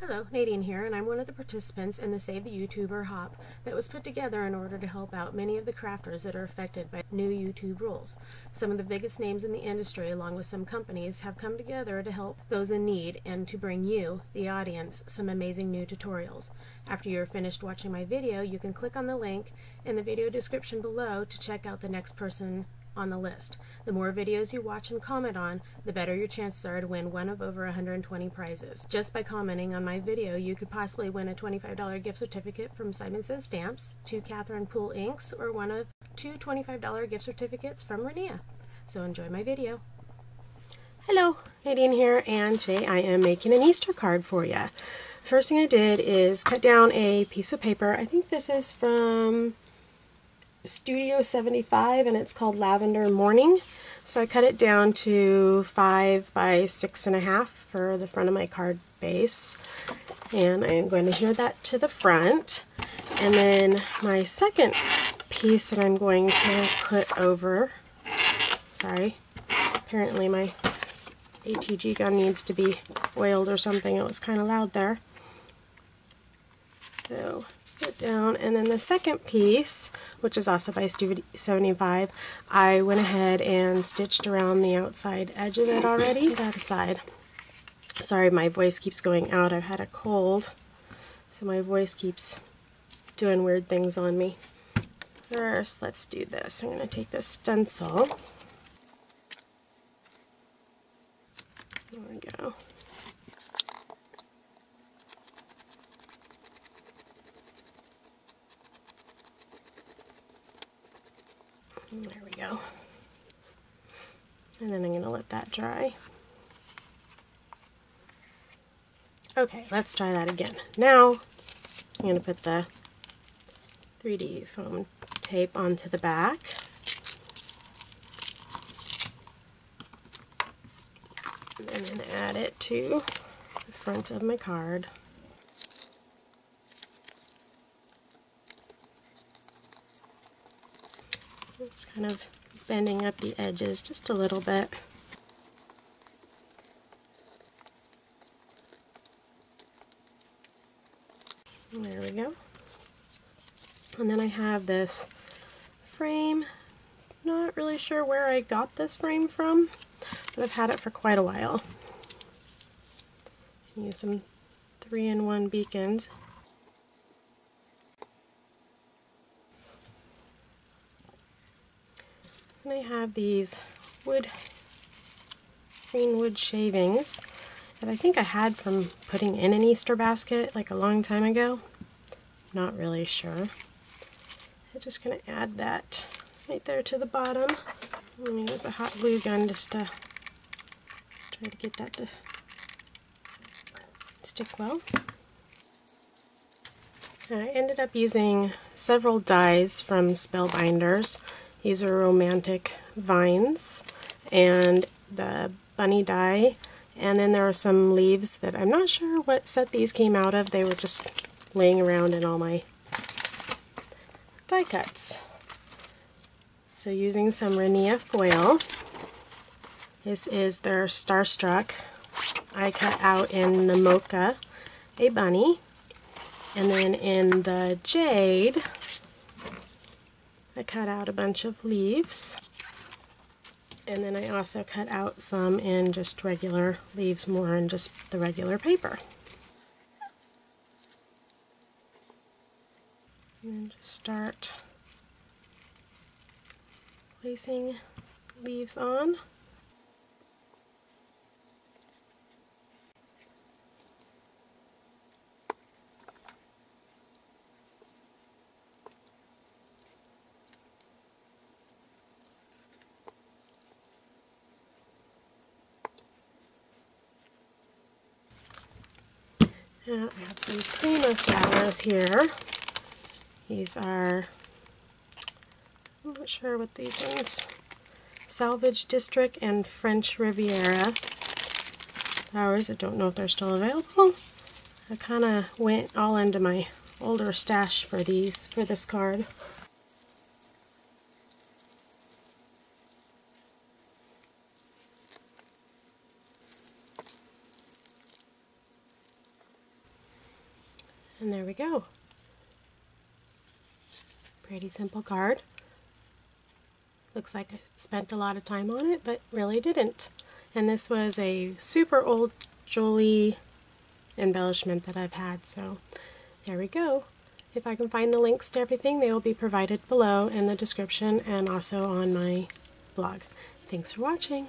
Hello, Nadine here, and I'm one of the participants in the Save the YouTuber hop that was put together in order to help out many of the crafters that are affected by new YouTube rules. Some of the biggest names in the industry, along with some companies, have come together to help those in need and to bring you, the audience, some amazing new tutorials. After you're finished watching my video, you can click on the link in the video description below to check out the next person on the list. The more videos you watch and comment on, the better your chances are to win one of over 120 prizes. Just by commenting on my video, you could possibly win a $25 gift certificate from Simon Says Stamps, 2 Catherine Poole inks, or one of 2 $25 gift certificates from Renia. So enjoy my video. Hello, Nadine here, and today I am making an Easter card for you. First thing I did is cut down a piece of paper. I think this is from Studio 75 and it's called Lavender Morning. So I cut it down to 5 by 6.5 for the front of my card base, and I am going to adhere that to the front. And then my second piece that I'm going to put over, sorry, apparently my ATG gun needs to be oiled or something. It was kind of loud there. So it down, and then the second piece, which is also by Studio 75, I went ahead and stitched around the outside edge of it already. Put that aside. Sorry, my voice keeps going out. I've had a cold, so my voice keeps doing weird things on me. First, let's do this. I'm going to take this stencil. There we go. There we go. And then I'm going to let that dry. Okay, let's try that again. Now, I'm going to put the 3D foam tape onto the back. And then add it to the front of my card. It's kind of bending up the edges just a little bit. And there we go. And then I have this frame. Not really sure where I got this frame from, but I've had it for quite a while. Use some 3-in-1 beacons. And I have these green wood shavings that I think I had from putting in an Easter basket like a long time ago. Not really sure. I'm just going to add that right there to the bottom. I'm going to use a hot glue gun just to try to get that to stick well. I ended up using several dies from Spellbinders. These are romantic vines and the bunny die, and then there are some leaves that I'm not sure what set these came out of. They were just laying around in all my die cuts. So using some Renia foil, this is their Starstruck. I cut out in the Mocha a bunny, and then in the Jade I cut out a bunch of leaves, and then I also cut out some in just regular leaves, more in just the regular paper. And then just start placing leaves on. Now I have some Prima flowers here. These are, I'm not sure what these ones, Salvage District and French Riviera flowers. I don't know if they're still available. I kind of went all into my older stash for this card. And there we go. Pretty simple card. Looks like I spent a lot of time on it, but really didn't. And this was a super old Jolie embellishment that I've had, so there we go. If I can find the links to everything, they will be provided below in the description and also on my blog. Thanks for watching.